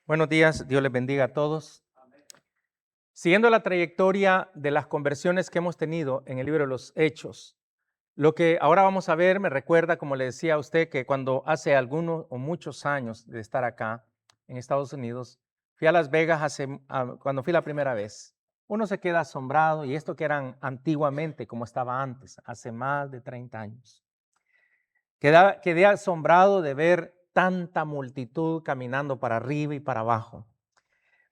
Buenos días, Dios les bendiga a todos. Siguiendo la trayectoria de las conversiones que hemos tenido en el libro de los Hechos, lo que ahora vamos a ver me recuerda, como le decía a usted, que cuando hace algunos o muchos años de estar acá en Estados Unidos, fui a Las Vegas cuando fui la primera vez. Uno se queda asombrado, y esto que eran antiguamente como estaba antes, hace más de 30 años. Quedé asombrado de ver tanta multitud caminando para arriba y para abajo.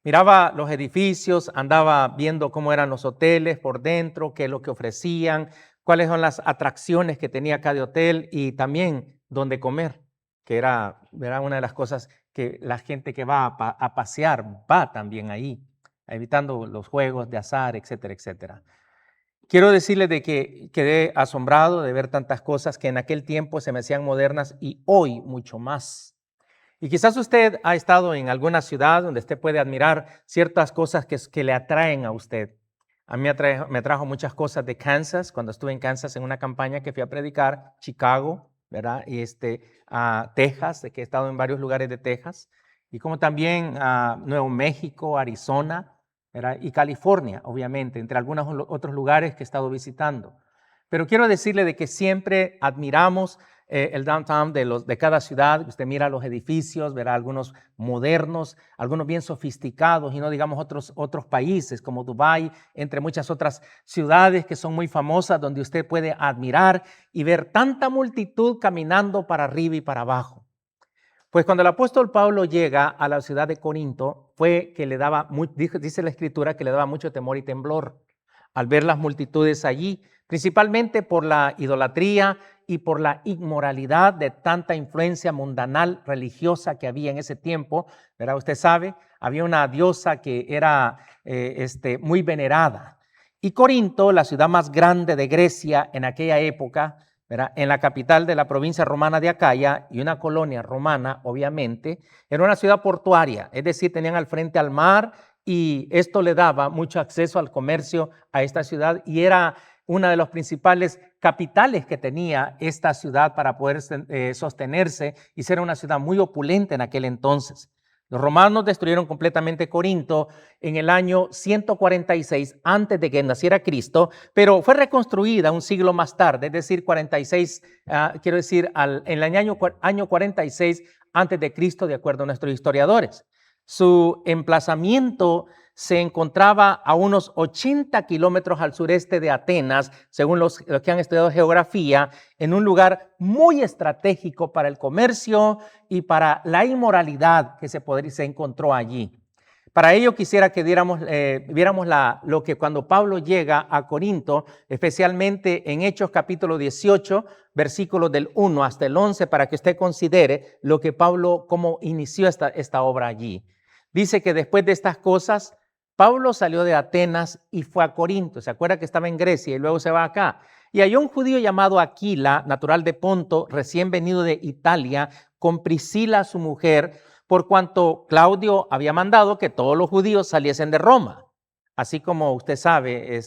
Miraba los edificios, andaba viendo cómo eran los hoteles por dentro, qué es lo que ofrecían, cuáles son las atracciones que tenía cada hotel y también dónde comer, que era una de las cosas que la gente que va a pasear va también ahí, evitando los juegos de azar, etcétera, etcétera. Quiero decirles de que quedé asombrado de ver tantas cosas que en aquel tiempo se me hacían modernas y hoy mucho más. Y quizás usted ha estado en alguna ciudad donde usted puede admirar ciertas cosas que le atraen a usted. A mí me trajo muchas cosas de Kansas, cuando estuve en Kansas en una campaña que fui a predicar, Chicago, ¿verdad? Y a Texas, de que he estado en varios lugares de Texas, y como también a Nuevo México, Arizona, ¿verdad? Y California, obviamente, entre algunos otros lugares que he estado visitando. Pero quiero decirle de que siempre admiramos el downtown de cada ciudad. Usted mira los edificios, verá algunos modernos, algunos bien sofisticados, y no digamos otros países como Dubái, entre muchas otras ciudades que son muy famosas, donde usted puede admirar y ver tanta multitud caminando para arriba y para abajo. Pues cuando el apóstol Pablo llega a la ciudad de Corinto, fue que le daba, dice la escritura, que le daba mucho temor y temblor al ver las multitudes allí, principalmente por la idolatría y por la inmoralidad de tanta influencia mundanal religiosa que había en ese tiempo. ¿Verdad? Usted sabe, había una diosa que era muy venerada. Y Corinto, la ciudad más grande de Grecia en aquella época, ¿verdad? En la capital de la provincia romana de Acaya y una colonia romana, obviamente, era una ciudad portuaria, es decir, tenían al frente al mar, y esto le daba mucho acceso al comercio a esta ciudad, y era una de las principales capitales que tenía esta ciudad para poder sostenerse y ser una ciudad muy opulenta en aquel entonces. Los romanos destruyeron completamente Corinto en el año 146 antes de que naciera Cristo, pero fue reconstruida un siglo más tarde, es decir, 46, quiero decir, en el año 46 antes de Cristo, de acuerdo a nuestros historiadores. Su emplazamiento se encontraba a unos 80 kilómetros al sureste de Atenas, según los que han estudiado geografía, en un lugar muy estratégico para el comercio y para la inmoralidad que se encontró allí. Para ello quisiera que viéramos lo que cuando Pablo llega a Corinto, especialmente en Hechos capítulo 18, versículos del 1 hasta el 11, para que usted considere lo que Pablo, cómo inició esta obra allí. Dice que después de estas cosas, Pablo salió de Atenas y fue a Corinto. ¿Se acuerda que estaba en Grecia y luego se va acá? Y halló un judío llamado Aquila, natural de Ponto, recién venido de Italia, con Priscila su mujer, por cuanto Claudio había mandado que todos los judíos saliesen de Roma. Así como usted sabe,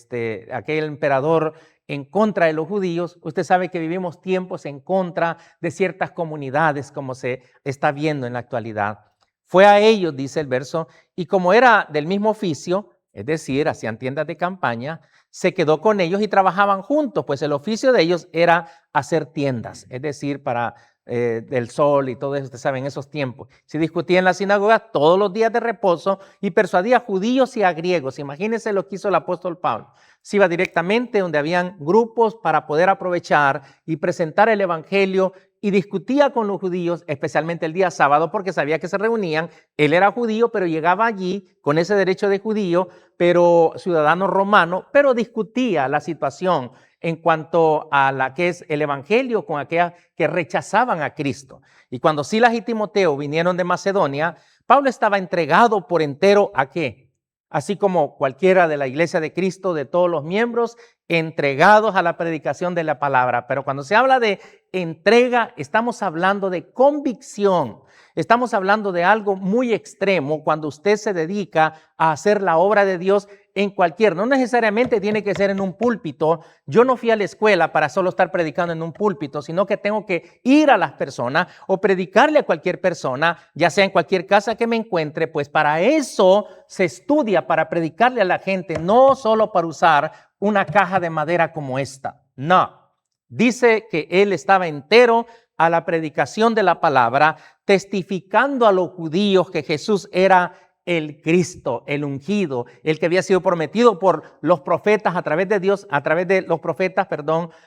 aquel emperador en contra de los judíos, usted sabe que vivimos tiempos en contra de ciertas comunidades, como se está viendo en la actualidad. Fue a ellos, dice el verso, y como era del mismo oficio, es decir, hacían tiendas de campaña, se quedó con ellos y trabajaban juntos, pues el oficio de ellos era hacer tiendas, es decir, para del sol y todo eso, usted sabe, en esos tiempos. Se discutía en la sinagoga todos los días de reposo y persuadía a judíos y a griegos. Imagínense lo que hizo el apóstol Pablo. Se iba directamente donde habían grupos para poder aprovechar y presentar el evangelio, y discutía con los judíos, especialmente el día sábado, porque sabía que se reunían. Él era judío, pero llegaba allí con ese derecho de judío, pero ciudadano romano, pero discutía la situación en cuanto a la que es el evangelio con aquellas que rechazaban a Cristo. Y cuando Silas y Timoteo vinieron de Macedonia, Pablo estaba entregado por entero ¿a qué? Así como cualquiera de la iglesia de Cristo, de todos los miembros, entregados a la predicación de la palabra. Pero cuando se habla de entrega, estamos hablando de convicción. Estamos hablando de algo muy extremo cuando usted se dedica a hacer la obra de Dios en cualquier, no necesariamente tiene que ser en un púlpito. Yo no fui a la escuela para solo estar predicando en un púlpito, sino que tengo que ir a las personas o predicarle a cualquier persona, ya sea en cualquier casa que me encuentre, pues para eso se estudia, para predicarle a la gente, no solo para usar una caja de madera como esta. No, dice que él estaba entero a la predicación de la palabra, testificando a los judíos que Jesús era el Cristo, el ungido, el que había sido prometido por los profetas a través de Dios, a través de los profetas,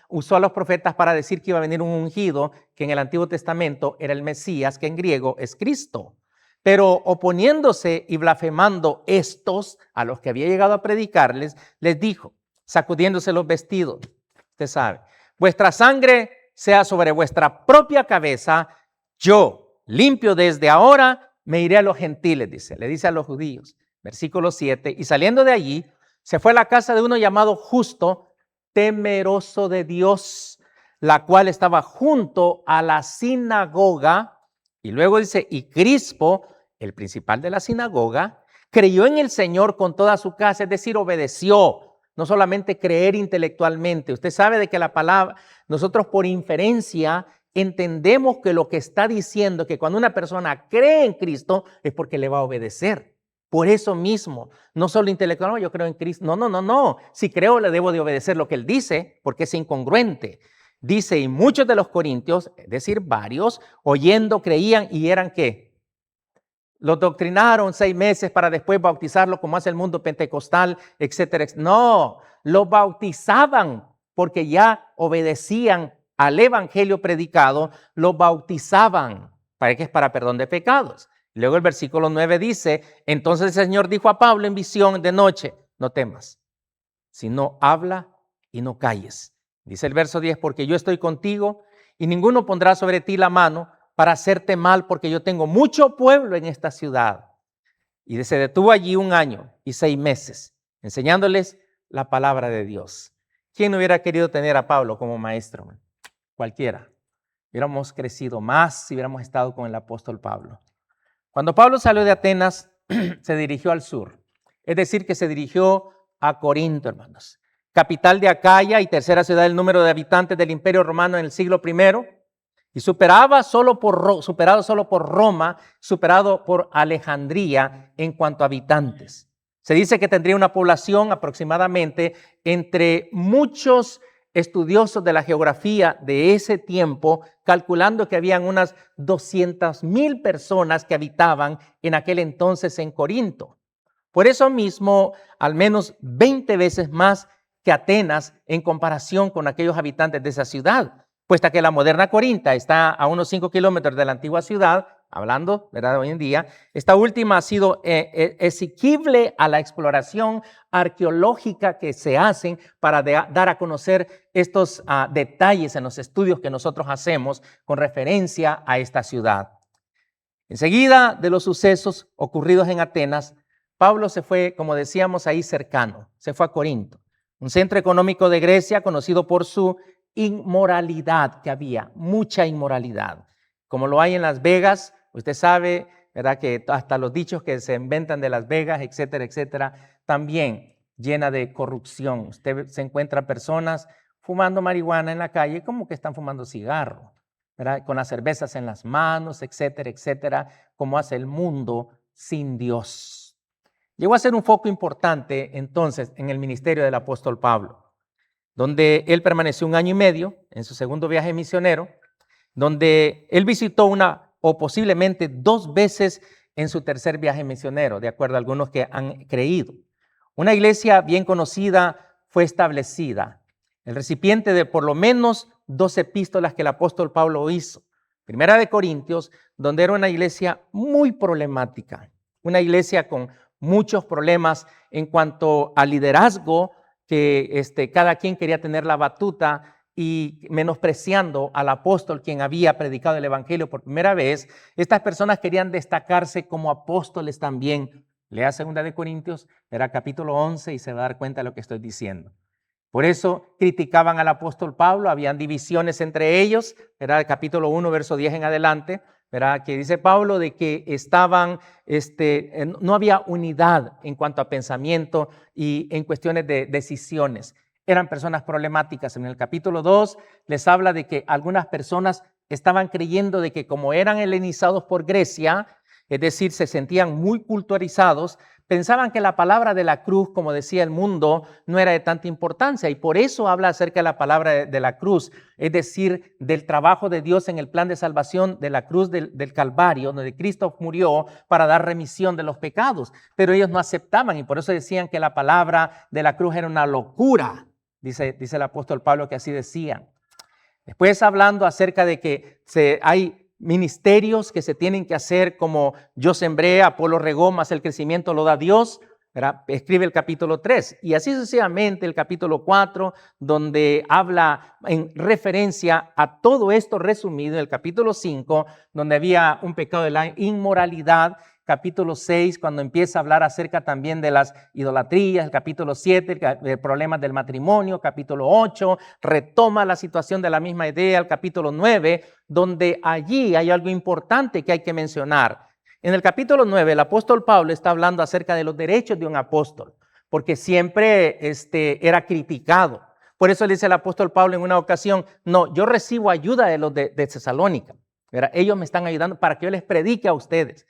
usó a los profetas para decir que iba a venir un ungido, que en el Antiguo Testamento era el Mesías, que en griego es Cristo. Pero oponiéndose y blasfemando estos, a los que había llegado a predicarles, les dijo, sacudiéndose los vestidos, usted sabe, vuestra sangre sea sobre vuestra propia cabeza, yo, limpio desde ahora, me iré a los gentiles, dice, le dice a los judíos, versículo 7, y saliendo de allí, se fue a la casa de uno llamado Justo, temeroso de Dios, la cual estaba junto a la sinagoga, y luego dice, y Crispo, el principal de la sinagoga, creyó en el Señor con toda su casa, es decir, obedeció. No solamente creer intelectualmente. Usted sabe de que la palabra, nosotros por inferencia entendemos que lo que está diciendo, que cuando una persona cree en Cristo es porque le va a obedecer. Por eso mismo, no solo intelectual, no, yo creo en Cristo. No. Si creo, le debo de obedecer lo que él dice, porque es incongruente. Dice, y muchos de los corintios, es decir, varios, oyendo, creían y eran ¿qué? Los doctrinaron 6 meses para después bautizarlo como hace el mundo pentecostal, etcétera. No, los bautizaban porque ya obedecían al evangelio predicado, los bautizaban para que es para perdón de pecados. Luego el versículo 9 dice, entonces el Señor dijo a Pablo en visión de noche, no temas, sino habla y no calles. Dice el verso 10, porque yo estoy contigo y ninguno pondrá sobre ti la mano para hacerte mal, porque yo tengo mucho pueblo en esta ciudad. Y se detuvo allí 1 año y 6 meses, enseñándoles la palabra de Dios. ¿Quién hubiera querido tener a Pablo como maestro? Cualquiera. Hubiéramos crecido más si hubiéramos estado con el apóstol Pablo. Cuando Pablo salió de Atenas, se dirigió al sur. Es decir, que se dirigió a Corinto, hermanos. Capital de Acaya y tercera ciudad del número de habitantes del Imperio Romano en el siglo I. Y superado solo por Roma, superado por Alejandría en cuanto a habitantes. Se dice que tendría una población aproximadamente entre muchos estudiosos de la geografía de ese tiempo, calculando que habían unas 200,000 personas que habitaban en aquel entonces en Corinto. Por eso mismo, al menos 20 veces más que Atenas en comparación con aquellos habitantes de esa ciudad. Puesta que la moderna Corinto está a unos 5 kilómetros de la antigua ciudad, hablando, ¿verdad? Hoy en día, esta última ha sido exigible a la exploración arqueológica que se hacen para dar a conocer estos detalles en los estudios que nosotros hacemos con referencia a esta ciudad. Enseguida de los sucesos ocurridos en Atenas, Pablo se fue, como decíamos, ahí cercano, se fue a Corinto, un centro económico de Grecia conocido por su inmoralidad, que había mucha inmoralidad, como lo hay en Las Vegas. Usted sabe, ¿verdad?, que hasta los dichos que se inventan de Las Vegas, etcétera, etcétera, también llena de corrupción. Usted se encuentra personas fumando marihuana en la calle como que están fumando cigarro, ¿verdad?, con las cervezas en las manos, etcétera, etcétera, como hace el mundo sin Dios. Llegó a ser un foco importante entonces en el ministerio del apóstol Pablo, donde él permaneció 1 año y medio en su segundo viaje misionero, donde él visitó una o posiblemente 2 veces en su tercer viaje misionero, de acuerdo a algunos que han creído. Una iglesia bien conocida fue establecida, el recipiente de por lo menos 2 epístolas que el apóstol Pablo hizo. Primera de Corintios, donde era una iglesia muy problemática, una iglesia con muchos problemas en cuanto al liderazgo, que cada quien quería tener la batuta y menospreciando al apóstol quien había predicado el evangelio por primera vez. Estas personas querían destacarse como apóstoles también. Lea 2 de Corintios, verá capítulo 11 y se va a dar cuenta de lo que estoy diciendo. Por eso criticaban al apóstol Pablo, habían divisiones entre ellos, era el capítulo 1, verso 10 en adelante, ¿verdad? Que dice Pablo de que estaban, no había unidad en cuanto a pensamiento y en cuestiones de decisiones. Eran personas problemáticas. En el capítulo 2 les habla de que algunas personas estaban creyendo de que como eran helenizados por Grecia, es decir, se sentían muy culturizados, pensaban que la palabra de la cruz, como decía el mundo, no era de tanta importancia, y por eso habla acerca de la palabra de la cruz, es decir, del trabajo de Dios en el plan de salvación de la cruz del Calvario, donde Cristo murió para dar remisión de los pecados, pero ellos no aceptaban y por eso decían que la palabra de la cruz era una locura, dice el apóstol Pablo que así decían. Después hablando acerca de que hay ministerios que se tienen que hacer como yo sembré, Apolo regó, más el crecimiento lo da Dios, ¿verdad? Escribe el capítulo 3 y así sucesivamente el capítulo 4, donde habla en referencia a todo esto resumido en el capítulo 5, donde había un pecado de la inmoralidad. Capítulo 6, cuando empieza a hablar acerca también de las idolatrías, el capítulo 7, el problema del matrimonio, capítulo 8, retoma la situación de la misma idea, el capítulo 9, donde allí hay algo importante que hay que mencionar. En el capítulo 9, el apóstol Pablo está hablando acerca de los derechos de un apóstol, porque siempre era criticado. Por eso le dice el apóstol Pablo en una ocasión, no, yo recibo ayuda de los de Tesalónica, ¿verdad? Ellos me están ayudando para que yo les predique a ustedes.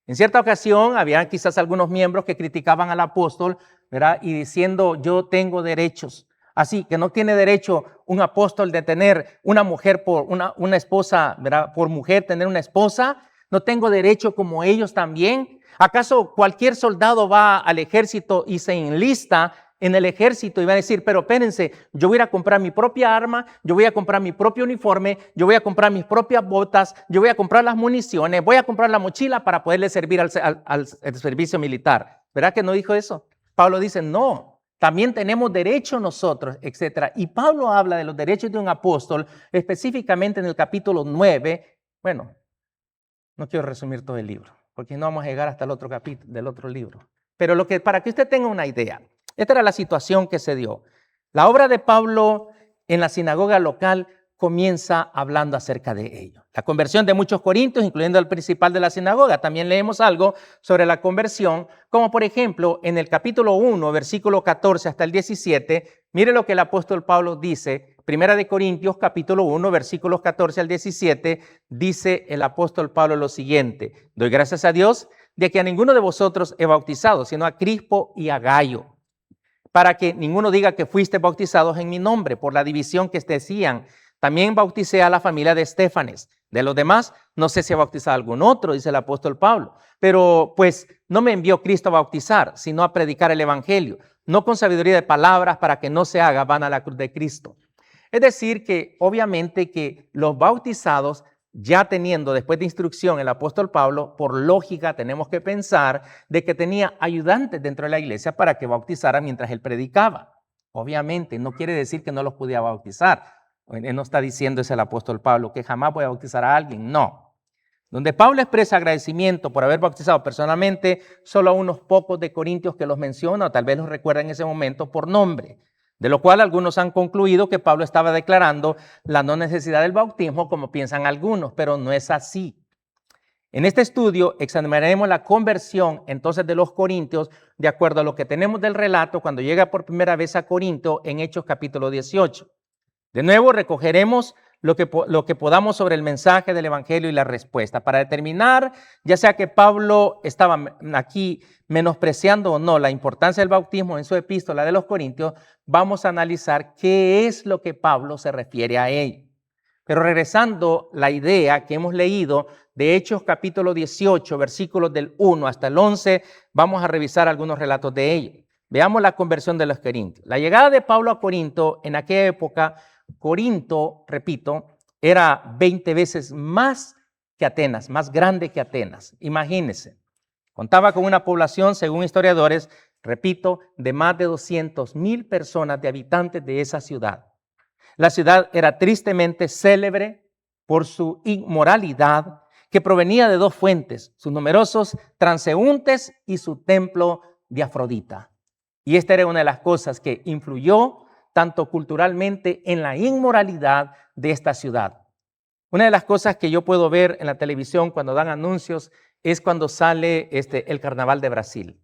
En cierta ocasión, había quizás algunos miembros que criticaban al apóstol, ¿verdad? Y diciendo, yo tengo derechos. Así que no tiene derecho un apóstol de tener una mujer por una esposa, ¿verdad? Por mujer tener una esposa. No tengo derecho como ellos también. ¿Acaso cualquier soldado va al ejército y se enlista en el ejército y va a decir, pero espérense, yo voy a ir a comprar mi propia arma, yo voy a comprar mi propio uniforme, yo voy a comprar mis propias botas, yo voy a comprar las municiones, voy a comprar la mochila para poderle servir al servicio militar? ¿Verdad que no dijo eso? Pablo dice, no, también tenemos derecho nosotros, etc. Y Pablo habla de los derechos de un apóstol, específicamente en el capítulo 9. Bueno, no quiero resumir todo el libro, porque no vamos a llegar hasta el otro capítulo del otro libro. Pero para que usted tenga una idea, esta era la situación que se dio. La obra de Pablo en la sinagoga local comienza hablando acerca de ello. La conversión de muchos corintios, incluyendo al principal de la sinagoga. También leemos algo sobre la conversión, como por ejemplo en el capítulo 1, versículo 14 hasta el 17. Mire lo que el apóstol Pablo dice. Primera de Corintios, capítulo 1, versículos 14 al 17, dice el apóstol Pablo lo siguiente. Doy gracias a Dios de que a ninguno de vosotros he bautizado, sino a Crispo y a Gayo, para que ninguno diga que fuiste bautizados en mi nombre, por la división que decían. También bauticé a la familia de Estéfanes. De los demás, no sé si ha bautizado algún otro, dice el apóstol Pablo. Pero pues no me envió Cristo a bautizar, sino a predicar el evangelio, no con sabiduría de palabras para que no se haga vana la cruz de Cristo. Es decir, que obviamente que los bautizados, ya teniendo después de instrucción el apóstol Pablo, por lógica tenemos que pensar de que tenía ayudantes dentro de la iglesia para que bautizaran mientras él predicaba. Obviamente no quiere decir que no los podía bautizar. Él no está diciendo, es el apóstol Pablo, que jamás voy a bautizar a alguien. No. Donde Pablo expresa agradecimiento por haber bautizado personalmente, solo a unos pocos de corintios que los menciona, o tal vez los recuerda en ese momento por nombre. De lo cual algunos han concluido que Pablo estaba declarando la no necesidad del bautismo, como piensan algunos, pero no es así. En este estudio examinaremos la conversión entonces de los corintios de acuerdo a lo que tenemos del relato cuando llega por primera vez a Corinto en Hechos capítulo 18. De nuevo recogeremos lo que podamos sobre el mensaje del evangelio y la respuesta para determinar, ya sea que Pablo estaba aquí menospreciando o no la importancia del bautismo en su epístola de los Corintios, vamos a analizar qué es lo que Pablo se refiere a ello. Pero regresando la idea que hemos leído de Hechos capítulo 18, versículos del 1 hasta el 11, vamos a revisar algunos relatos de ello. Veamos la conversión de los corintios. La llegada de Pablo a Corinto en aquella época, Corinto, repito, era 20 veces más que Atenas, más grande que Atenas. Imagínense, contaba con una población, según historiadores, repito, de más de 200,000 personas de habitantes de esa ciudad. La ciudad era tristemente célebre por su inmoralidad, que provenía de dos fuentes, sus numerosos transeúntes y su templo de Afrodita. Y esta era una de las cosas que influyó tanto culturalmente en la inmoralidad de esta ciudad. Una de las cosas que yo puedo ver en la televisión cuando dan anuncios es cuando sale el Carnaval de Brasil.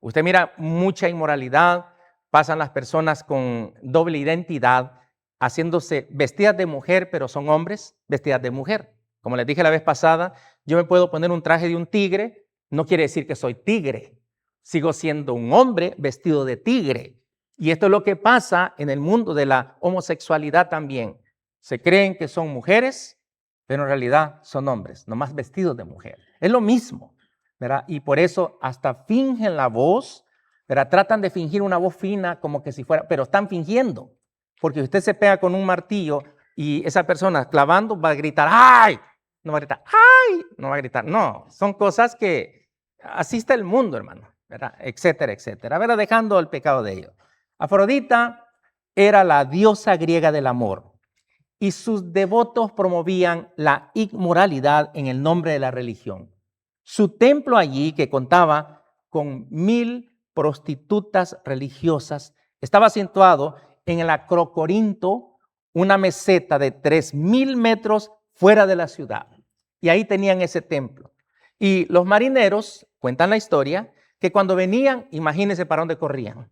Usted mira mucha inmoralidad, pasan las personas con doble identidad, haciéndose vestidas de mujer, pero son hombres vestidas de mujer. Como les dije la vez pasada, yo me puedo poner un traje de un tigre, no quiere decir que soy tigre. Sigo siendo un hombre vestido de tigre. Y esto es lo que pasa en el mundo de la homosexualidad también. Se creen que son mujeres, pero en realidad son hombres, nomás vestidos de mujer. Es lo mismo, ¿verdad? Y por eso hasta fingen la voz, ¿verdad? Tratan de fingir una voz fina como que si fuera, pero están fingiendo. Porque usted se pega con un martillo y esa persona clavando va a gritar, ¡ay! No va a gritar, ¡ay! No va a gritar, no. Son cosas que así está el mundo, hermano, ¿verdad? Etcétera, etcétera. ¿Verdad? Dejando el pecado de ellos. Afrodita era la diosa griega del amor y sus devotos promovían la inmoralidad en el nombre de la religión. Su templo allí, que contaba con 1000 prostitutas religiosas, estaba situado en el Acrocorinto, una meseta de 3000 metros fuera de la ciudad. Y ahí tenían ese templo. Y los marineros, cuentan la historia, que cuando venían, imagínense para dónde corrían.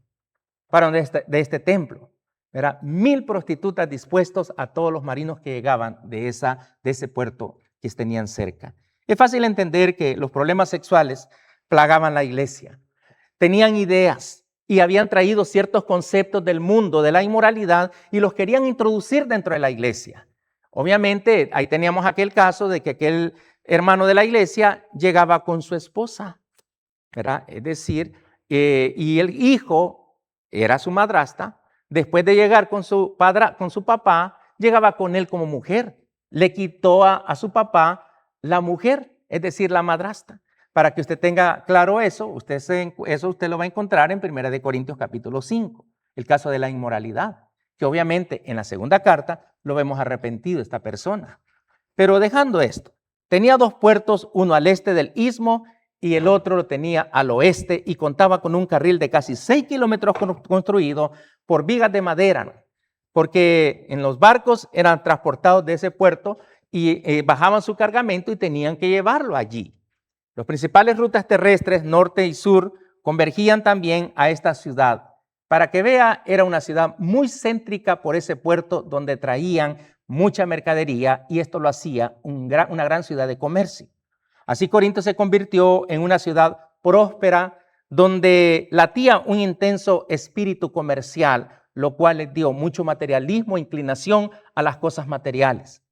Para de este templo. Era 1000 prostitutas dispuestos a todos los marinos que llegaban de ese puerto que tenían cerca. Es fácil entender que los problemas sexuales plagaban la iglesia. Tenían ideas y habían traído ciertos conceptos del mundo, de la inmoralidad, y los querían introducir dentro de la iglesia. Obviamente, ahí teníamos aquel caso de que aquel hermano de la iglesia llegaba con su esposa, ¿verdad? Es decir, y el hijo era su madrastra. Después de llegar con su papá, llegaba con él como mujer. Le quitó a su papá la mujer, es decir, la madrastra. Para que usted tenga claro eso, eso usted lo va a encontrar en 1 Corintios capítulo 5, el caso de la inmoralidad, que obviamente en la segunda carta lo vemos arrepentido esta persona. Pero dejando esto, tenía 2 puertos, uno al este del istmo y el otro lo tenía al oeste y contaba con un carril de casi 6 kilómetros construido por vigas de madera, porque en los barcos eran transportados de ese puerto y bajaban su cargamento y tenían que llevarlo allí. Las principales rutas terrestres, norte y sur, convergían también a esta ciudad. Para que vea, era una ciudad muy céntrica por ese puerto donde traían mucha mercadería y esto lo hacía una gran ciudad de comercio. Así Corinto se convirtió en una ciudad próspera donde latía un intenso espíritu comercial, lo cual les dio mucho materialismo e inclinación a las cosas materiales.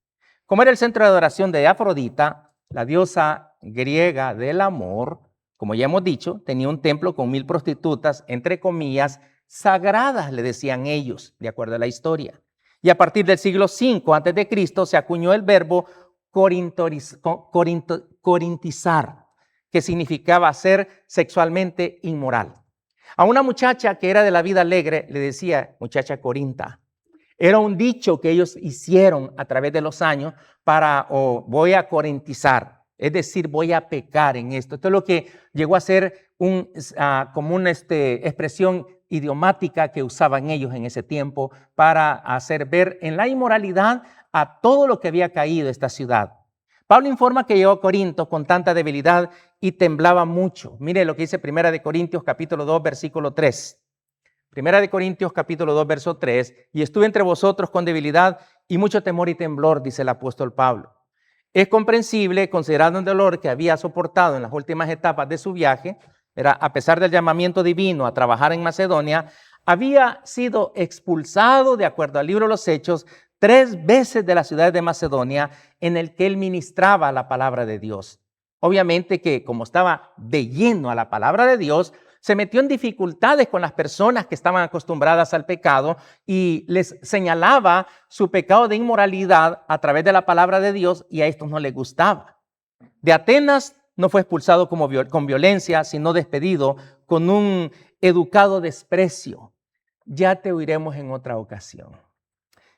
Como era el centro de adoración de Afrodita, la diosa griega del amor, como ya hemos dicho, tenía un templo con 1000 prostitutas, entre comillas, sagradas, le decían ellos, de acuerdo a la historia. Y a partir del siglo V a.C. se acuñó el verbo corintizar, que significaba ser sexualmente inmoral. A una muchacha que era de la vida alegre le decía muchacha corinta. Era un dicho que ellos hicieron a través de los años voy a corintizar, es decir, voy a pecar en esto. Esto es lo que llegó a ser como una expresión idiomática que usaban ellos en ese tiempo para hacer ver en la inmoralidad a todo lo que había caído esta ciudad. Pablo informa que llegó a Corinto con tanta debilidad y temblaba mucho. Mire lo que dice 1 Corintios capítulo 2, versículo 3. 1 Corintios capítulo 2, verso 3. Y estuve entre vosotros con debilidad y mucho temor y temblor, dice el apóstol Pablo. Es comprensible, considerando el dolor que había soportado en las últimas etapas de su viaje, a pesar del llamamiento divino a trabajar en Macedonia, había sido expulsado, de acuerdo al libro de los Hechos, 3 veces de la ciudad de Macedonia en el que él ministraba la palabra de Dios. Obviamente que como estaba de lleno a la palabra de Dios, se metió en dificultades con las personas que estaban acostumbradas al pecado y les señalaba su pecado de inmoralidad a través de la palabra de Dios y a estos no les gustaba. De Atenas no fue expulsado con violencia, sino despedido con un educado desprecio. Ya te oiremos en otra ocasión.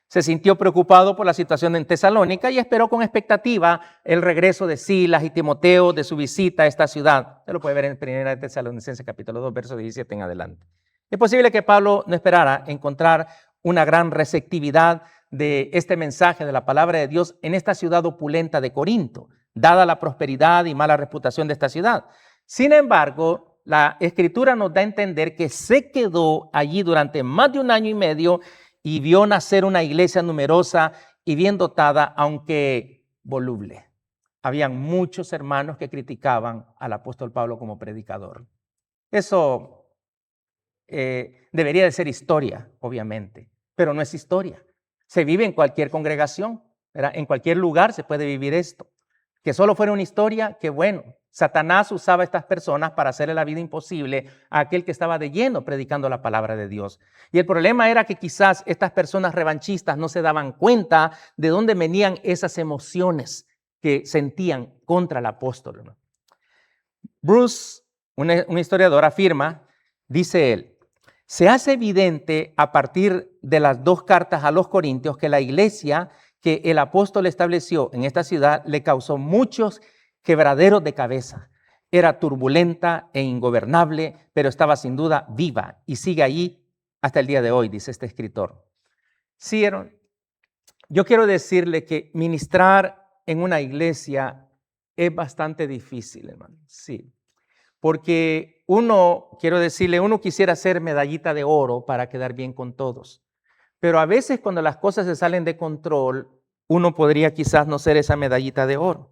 Se sintió preocupado por la situación en Tesalónica y esperó con expectativa el regreso de Silas y Timoteo de su visita a esta ciudad. Usted lo puede ver en 1 Tesalonicenses capítulo 2, verso 17 en adelante. Es posible que Pablo no esperara encontrar una gran receptividad de este mensaje de la palabra de Dios en esta ciudad opulenta de Corinto, dada la prosperidad y mala reputación de esta ciudad. Sin embargo, la Escritura nos da a entender que se quedó allí durante más de 1 año y medio y vio nacer una iglesia numerosa y bien dotada, aunque voluble. Habían muchos hermanos que criticaban al apóstol Pablo como predicador. Eso debería de ser historia, obviamente, pero no es historia. Se vive en cualquier congregación, ¿verdad? En cualquier lugar se puede vivir esto. Que solo fuera una historia, que bueno. Satanás usaba a estas personas para hacerle la vida imposible a aquel que estaba de lleno predicando la palabra de Dios. Y el problema era que quizás estas personas revanchistas no se daban cuenta de dónde venían esas emociones que sentían contra el apóstol, ¿no? Bruce, un historiador, afirma, dice él, se hace evidente a partir de las 2 cartas a los Corintios que la iglesia que el apóstol estableció en esta ciudad le causó muchos quebraderos de cabeza. Era turbulenta e ingobernable, pero estaba sin duda viva y sigue allí hasta el día de hoy, dice este escritor. Sí, yo quiero decirle que ministrar en una iglesia es bastante difícil, hermano. Sí. Porque uno quisiera ser medallita de oro para quedar bien con todos. Pero a veces cuando las cosas se salen de control, uno podría quizás no ser esa medallita de oro.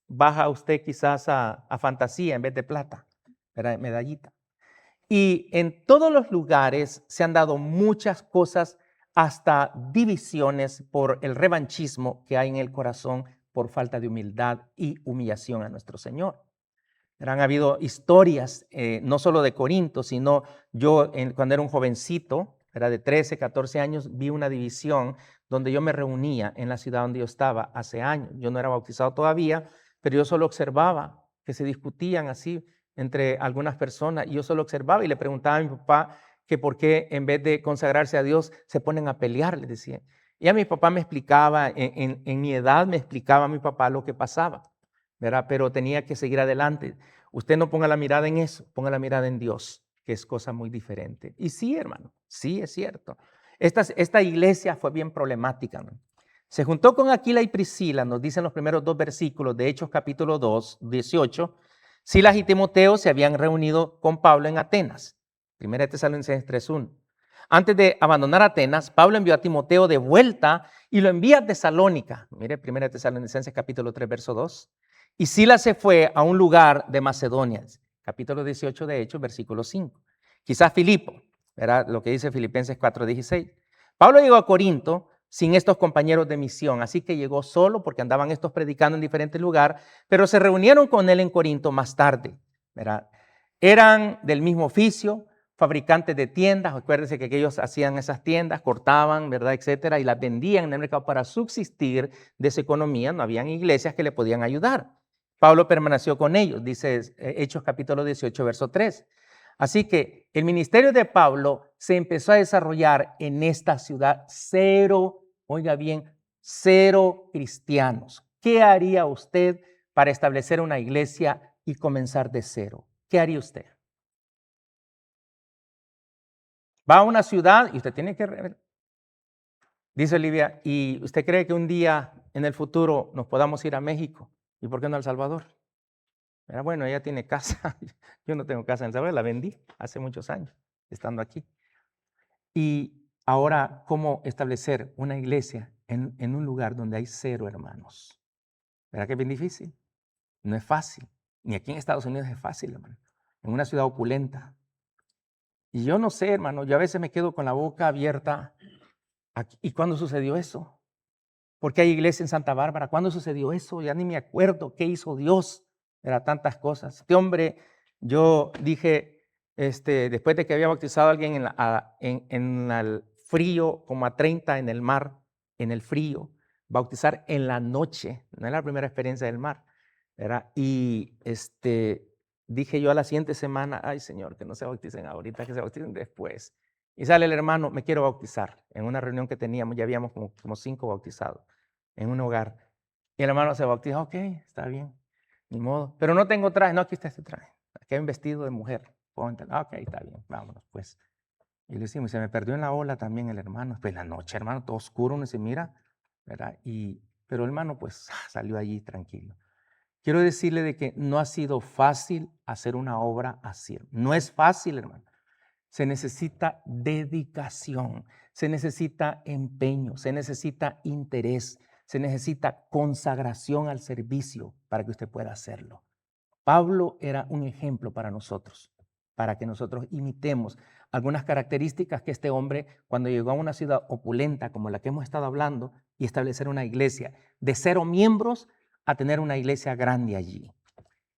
Baja usted quizás a fantasía en vez de plata, ¿verdad? Medallita. Y en todos los lugares se han dado muchas cosas, hasta divisiones por el revanchismo que hay en el corazón por falta de humildad y humillación a nuestro Señor. Han habido historias, no solo de Corinto, sino yo cuando era un jovencito, era de 13, 14 años, vi una división donde yo me reunía en la ciudad donde yo estaba hace años. Yo no era bautizado todavía, pero yo solo observaba que se discutían así entre algunas personas y yo solo observaba y le preguntaba a mi papá que por qué en vez de consagrarse a Dios se ponen a pelear, le decía. Y a mi papá me explicaba, en mi edad me explicaba a mi papá lo que pasaba, ¿verdad? Pero tenía que seguir adelante. Usted no ponga la mirada en eso, ponga la mirada en Dios, que es cosa muy diferente. Y sí, hermano, sí es cierto. Esta iglesia fue bien problemática, ¿no? Se juntó con Aquila y Priscila, nos dicen los primeros 2 versículos de Hechos capítulo 2, 18. Silas y Timoteo se habían reunido con Pablo en Atenas. 1 Tesalonicenses 3:1. Antes de abandonar Atenas, Pablo envió a Timoteo de vuelta y lo envía a Tesalónica. Mire, 1 Tesalonicenses capítulo 3, verso 2. Y Silas se fue a un lugar de Macedonia, capítulo 18 de Hechos, versículo 5. Quizás Filipo, ¿verdad? Lo que dice Filipenses 4:16. Pablo llegó a Corinto sin estos compañeros de misión, así que llegó solo porque andaban estos predicando en diferentes lugares, pero se reunieron con él en Corinto más tarde, ¿verdad? Eran del mismo oficio, fabricantes de tiendas. Acuérdense que ellos hacían esas tiendas, cortaban, ¿verdad?, etcétera, y las vendían en el mercado para subsistir de su economía. No habían iglesias que le podían ayudar. Pablo permaneció con ellos, dice Hechos capítulo 18, verso 3. Así que el ministerio de Pablo se empezó a desarrollar en esta ciudad. 0, oiga bien, 0 cristianos. ¿Qué haría usted para establecer una iglesia y comenzar de 0? ¿Qué haría usted? Va a una ciudad y usted tiene que... Dice Olivia, ¿y usted cree que un día en el futuro nos podamos ir a México? ¿Y por qué no a El Salvador? Pero bueno, ella tiene casa. Yo no tengo casa en El Salvador, la vendí hace muchos años, estando aquí. Y ahora, ¿cómo establecer una iglesia en un lugar donde hay 0 hermanos? ¿Verdad que es bien difícil? No es fácil. Ni aquí en Estados Unidos es fácil, hermano. En una ciudad opulenta. Y yo no sé, hermano, yo a veces me quedo con la boca abierta. ¿Y cuándo sucedió eso? Porque hay iglesia en Santa Bárbara. ¿Cuándo sucedió eso? Ya ni me acuerdo qué hizo Dios. Era tantas cosas. Este hombre, yo dije, después de que había bautizado a alguien en el frío, como a 30 en el mar, en el frío, bautizar en la noche, no es la primera experiencia del mar, ¿verdad? Y dije yo a la siguiente semana, ay Señor, que no se bauticen ahorita, que se bauticen después. Y sale el hermano, me quiero bautizar. En una reunión que teníamos, ya habíamos como 5 bautizados en un hogar. Y el hermano se bautiza, ok, está bien, ni modo. Pero no tengo traje, no, aquí está este traje. Aquí hay un vestido de mujer. Ok, está bien, vámonos pues. Y le decimos, se me perdió en la ola también el hermano. Pues en la noche, hermano, todo oscuro, uno se mira, ¿verdad? Pero el hermano, pues, salió allí tranquilo. Quiero decirle de que no ha sido fácil hacer una obra así. No es fácil, hermano. Se necesita dedicación, se necesita empeño, se necesita interés, se necesita consagración al servicio para que usted pueda hacerlo. Pablo era un ejemplo para nosotros, para que nosotros imitemos algunas características que este hombre, cuando llegó a una ciudad opulenta como la que hemos estado hablando, y establecer una iglesia de 0 miembros a tener una iglesia grande allí.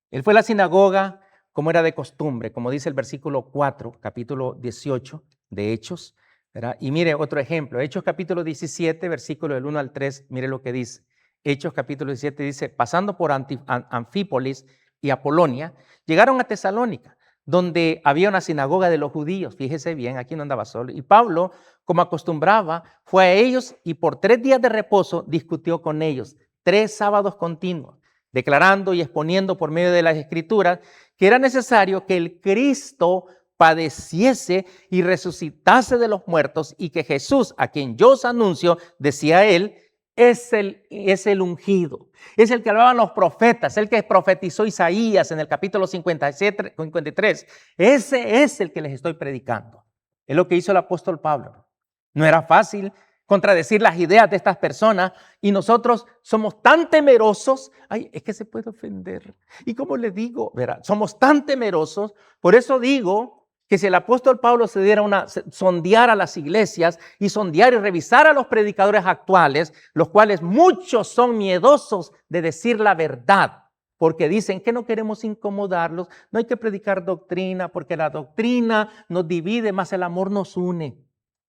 Él fue a la sinagoga como era de costumbre, como dice el versículo 4, capítulo 18 de Hechos, ¿verdad? Y mire otro ejemplo, Hechos capítulo 17, versículo del 1 al 3, mire lo que dice. Hechos capítulo 17 dice, pasando por Anfípolis y Apolonia, llegaron a Tesalónica, donde había una sinagoga de los judíos. Fíjese bien, aquí no andaba solo. Y Pablo, como acostumbraba, fue a ellos y por 3 días de reposo discutió con ellos, 3 sábados continuos, declarando y exponiendo por medio de las Escrituras que era necesario que el Cristo padeciese y resucitase de los muertos y que Jesús, a quien yo os anuncio, decía él, es el ungido, es el que hablaban los profetas, el que profetizó Isaías en el capítulo 57, 53. Ese es el que les estoy predicando. Es lo que hizo el apóstol Pablo. No era fácil contradecir las ideas de estas personas y nosotros somos tan temerosos. Ay, es que se puede ofender. Y como le digo, verá, somos tan temerosos, por eso digo que si el apóstol Pablo se diera sondear a las iglesias y sondear y revisar a los predicadores actuales, los cuales muchos son miedosos de decir la verdad, porque dicen que no queremos incomodarlos, no hay que predicar doctrina, porque la doctrina nos divide, más el amor nos une.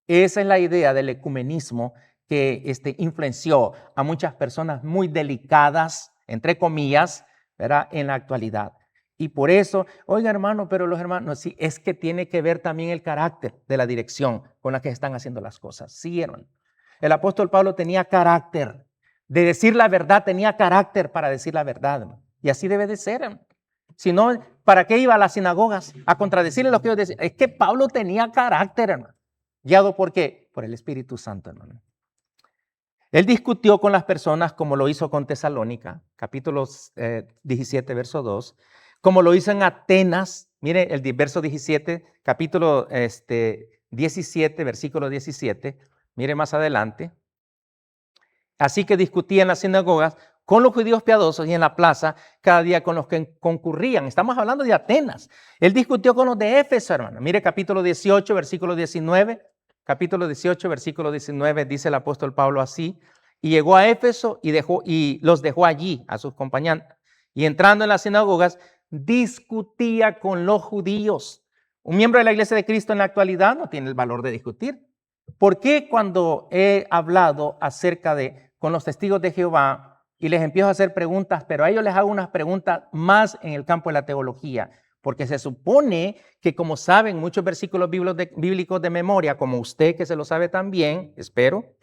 Esa es la idea del ecumenismo que influenció a muchas personas muy delicadas, entre comillas, ¿verdad?, en la actualidad. Y por eso, oiga hermano, pero los hermanos, sí, es que tiene que ver también el carácter de la dirección con la que están haciendo las cosas. Sí, hermano. El apóstol Pablo tenía carácter. De decir la verdad, tenía carácter para decir la verdad, hermano. Y así debe de ser, hermano. Si no, ¿para qué iba a las sinagogas? A contradecirle lo que ellos decían. Es que Pablo tenía carácter, hermano. ¿Guiado por qué? Por el Espíritu Santo, hermano. Él discutió con las personas como lo hizo con Tesalónica, capítulo 17, verso 2, como lo hizo en Atenas, mire el verso 17, capítulo 17, versículo 17, mire más adelante. Así que discutía en las sinagogas con los judíos piadosos y en la plaza cada día con los que concurrían. Estamos hablando de Atenas. Él discutió con los de Éfeso, hermano. Mire capítulo 18, versículo 19. Capítulo 18, versículo 19, dice el apóstol Pablo así. Y llegó a Éfeso y los dejó allí a sus compañeros. Y entrando en las sinagogas, discutía con los judíos. Un miembro de la iglesia de Cristo en la actualidad no tiene el valor de discutir. ¿Por qué cuando he hablado acerca con los testigos de Jehová y les empiezo a hacer preguntas, pero a ellos les hago unas preguntas más en el campo de la teología? Porque se supone que, como saben muchos versículos bíblicos de memoria, como usted que se lo sabe también, espero,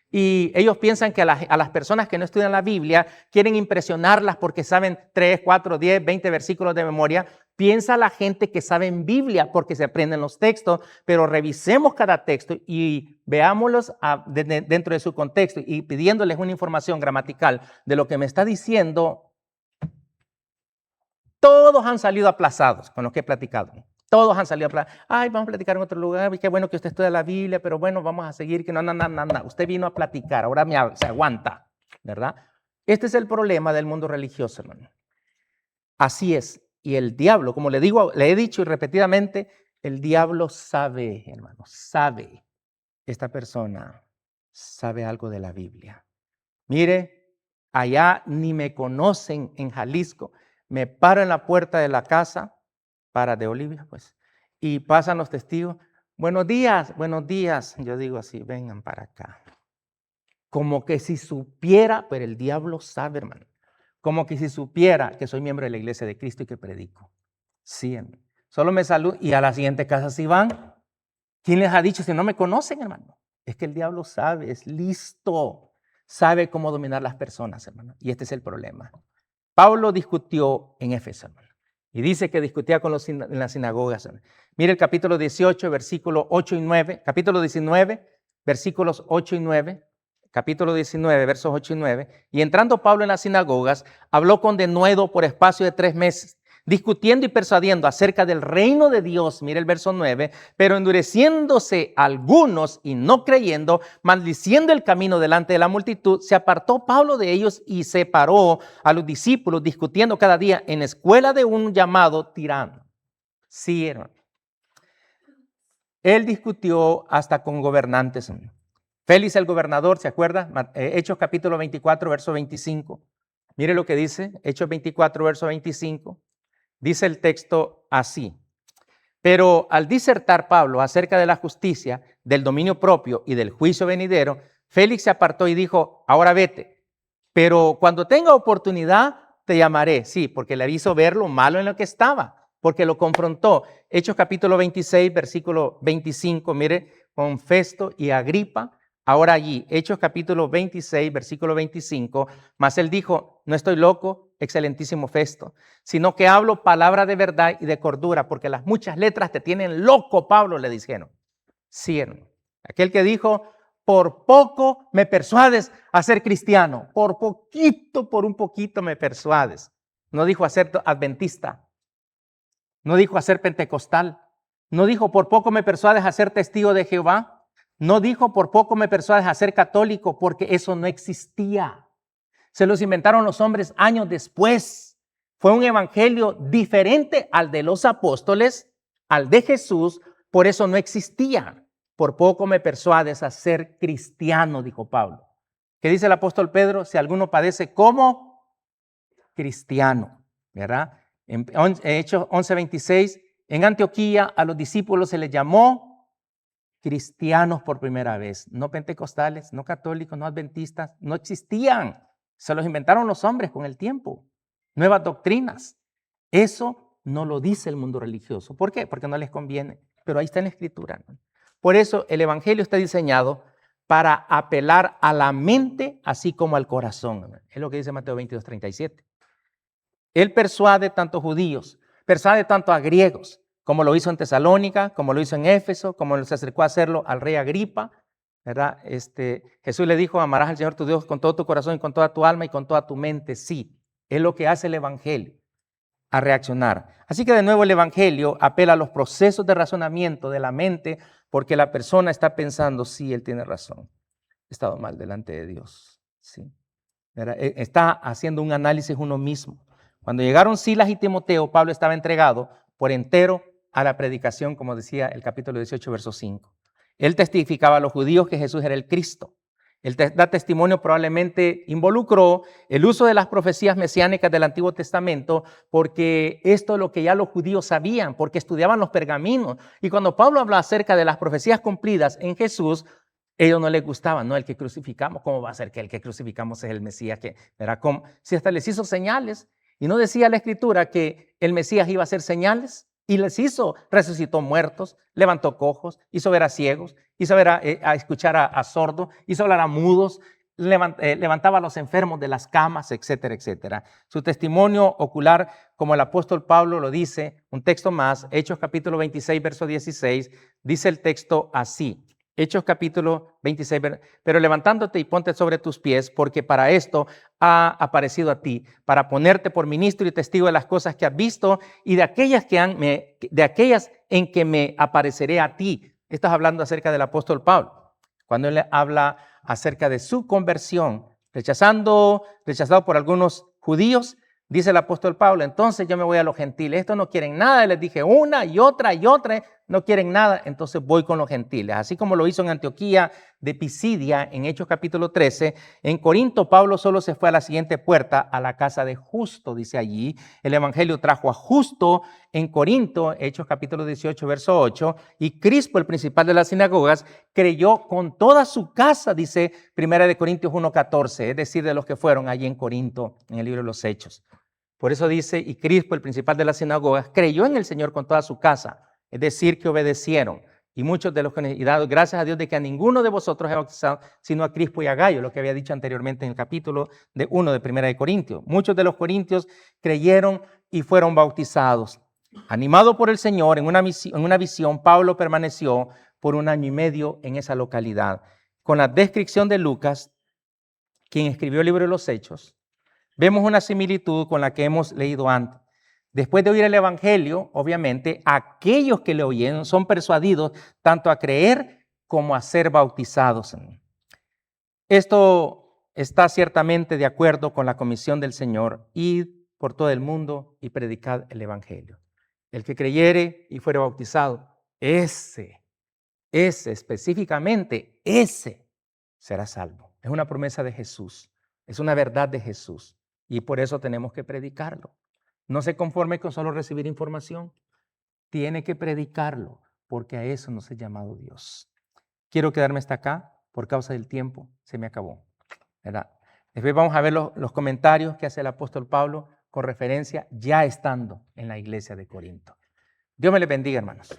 y ellos piensan que a las personas que no estudian la Biblia quieren impresionarlas porque saben 3, 4, 10, 20 versículos de memoria. Piensa la gente que sabe en Biblia porque se aprenden los textos, pero revisemos cada texto y veámoslos dentro de su contexto y pidiéndoles una información gramatical de lo que me está diciendo. Todos han salido aplazados con lo que he platicado. Todos han salido aplazados. Ay, vamos a platicar en otro lugar. Qué bueno que usted estudia la Biblia, pero bueno, vamos a seguir. Que no. Usted vino a platicar, ahora se aguanta, ¿verdad? Este es el problema del mundo religioso, hermano. Así es. Y el diablo, como le he dicho repetidamente, el diablo sabe, hermano, sabe. Esta persona sabe algo de la Biblia. Mire, allá ni me conocen en Jalisco. Me paro en la puerta de la casa, de Olivia, pues, y pasan los testigos. Buenos días, buenos días. Yo digo así, vengan para acá. Como que si supiera, pero el diablo sabe, hermano. Como que si supiera que soy miembro de la iglesia de Cristo y que predico. Sí, hermano. Solo me saludan y a la siguiente casa sí van. ¿Quién les ha dicho si no me conocen, hermano? Es que el diablo sabe, es listo. Sabe cómo dominar las personas, hermano. Y este es el problema. Pablo discutió en Éfeso, hermano. Y dice que discutía en las sinagogas. Mire el capítulo 18, versículos 8 y 9. Capítulo 19, versículos 8 y 9. Capítulo 19, versos 8 y 9. Y entrando Pablo en las sinagogas, habló con denuedo por espacio de 3 meses, discutiendo y persuadiendo acerca del reino de Dios. Mire el verso 9. Pero endureciéndose algunos y no creyendo, maldiciendo el camino delante de la multitud, se apartó Pablo de ellos y separó a los discípulos, discutiendo cada día en escuela de un llamado tirano. Sí, hermano. Él discutió hasta con gobernantes. Félix el gobernador, ¿se acuerda? Hechos capítulo 24, verso 25. Mire lo que dice, Hechos 24, verso 25. Dice el texto así: pero al disertar Pablo acerca de la justicia, del dominio propio y del juicio venidero, Félix se apartó y dijo: ahora vete, pero cuando tenga oportunidad te llamaré. Sí, porque le hizo ver lo malo en lo que estaba, porque lo confrontó. Hechos capítulo 26, versículo 25, mire, con Festo y Agripa. Ahora allí, Hechos capítulo 26, versículo 25, mas él dijo: no estoy loco, excelentísimo Festo, sino que hablo palabra de verdad y de cordura, porque las muchas letras te tienen loco, Pablo, le dijeron. Sí, hermano. Aquel que dijo: por poco me persuades a ser cristiano, por poquito, por un poquito me persuades. No dijo a ser adventista, no dijo a ser pentecostal, no dijo por poco me persuades a ser testigo de Jehová. No dijo por poco me persuades a ser católico, porque eso no existía. Se los inventaron los hombres años después. Fue un evangelio diferente al de los apóstoles, al de Jesús, por eso no existía. Por poco me persuades a ser cristiano, dijo Pablo. ¿Qué dice el apóstol Pedro? Si alguno padece como cristiano, ¿verdad? En Hechos 11:26, en Antioquía a los discípulos se les llamó cristianos por primera vez, no pentecostales, no católicos, no adventistas, no existían. Se los inventaron los hombres con el tiempo. Nuevas doctrinas. Eso no lo dice el mundo religioso. ¿Por qué? Porque no les conviene. Pero ahí está en la Escritura, ¿no? Por eso el Evangelio está diseñado para apelar a la mente así como al corazón, ¿no? Es lo que dice Mateo 22:37. Él persuade tanto judíos, persuade tanto a griegos, como lo hizo en Tesalónica, como lo hizo en Éfeso, como se acercó a hacerlo al rey Agripa, ¿verdad? Jesús le dijo: amarás al Señor tu Dios con todo tu corazón y con toda tu alma y con toda tu mente. Sí, es lo que hace el Evangelio, a reaccionar. Así que de nuevo el Evangelio apela a los procesos de razonamiento de la mente, porque la persona está pensando: sí, él tiene razón, he estado mal delante de Dios. Sí, ¿verdad? Está haciendo un análisis uno mismo. Cuando llegaron Silas y Timoteo, Pablo estaba entregado por entero a la predicación, como decía el capítulo 18, verso 5. Él testificaba a los judíos que Jesús era el Cristo. Él da testimonio, probablemente involucró el uso de las profecías mesiánicas del Antiguo Testamento, porque esto es lo que ya los judíos sabían, porque estudiaban los pergaminos. Y cuando Pablo habla acerca de las profecías cumplidas en Jesús, ellos no les gustaban, no, el que crucificamos, ¿cómo va a ser que el que crucificamos es el Mesías? Que, ¿verdad? ¿Cómo? Si hasta les hizo señales, y no decía la Escritura que el Mesías iba a hacer señales, y les hizo, resucitó muertos, levantó cojos, hizo ver a ciegos, hizo ver a escuchar a sordos, hizo hablar a mudos, levantaba a los enfermos de las camas, etcétera, etcétera. Su testimonio ocular, como el apóstol Pablo lo dice, un texto más, Hechos capítulo 26, verso 16, dice el texto así. Hechos capítulo 26, pero levantándote y ponte sobre tus pies, porque para esto ha aparecido a ti, para ponerte por ministro y testigo de las cosas que has visto y de aquellas en que me apareceré a ti. Estás hablando acerca del apóstol Pablo, cuando él habla acerca de su conversión, rechazado por algunos judíos. Dice el apóstol Pablo: entonces yo me voy a los gentiles. Estos no quieren nada. Les dije una y otra, no quieren nada. Entonces voy con los gentiles. Así como lo hizo en Antioquía de Pisidia, en Hechos capítulo 13. En Corinto, Pablo solo se fue a la siguiente puerta, a la casa de Justo, dice allí. El evangelio trajo a Justo en Corinto, Hechos capítulo 18, verso 8. Y Crispo, el principal de las sinagogas, creyó con toda su casa, dice 1 Corintios 1:14. Es decir, de los que fueron allí en Corinto, en el libro de los Hechos. Por eso dice: y Crispo, el principal de las sinagogas, creyó en el Señor con toda su casa. Es decir, que obedecieron. Y muchos de los que y dado gracias a Dios de que a ninguno de vosotros he bautizado, sino a Crispo y a Gayo, lo que había dicho anteriormente en el capítulo 1 de 1 de Corintios. Muchos de los corintios creyeron y fueron bautizados. Animado por el Señor, en una visión, Pablo permaneció por 1 año y medio en esa localidad. Con la descripción de Lucas, quien escribió el libro de los Hechos, vemos una similitud con la que hemos leído antes. Después de oír el Evangelio, obviamente, aquellos que le oyeron son persuadidos tanto a creer como a ser bautizados. Esto está ciertamente de acuerdo con la comisión del Señor: id por todo el mundo y predicad el Evangelio. El que creyere y fuere bautizado, ese específicamente, ese será salvo. Es una promesa de Jesús, es una verdad de Jesús, y por eso tenemos que predicarlo. No se conforme con solo recibir información, tiene que predicarlo, porque a eso nos ha llamado Dios. Quiero quedarme hasta acá, por causa del tiempo, se me acabó, ¿verdad? Después vamos a ver los comentarios que hace el apóstol Pablo con referencia ya estando en la iglesia de Corinto. Dios me les bendiga, hermanos.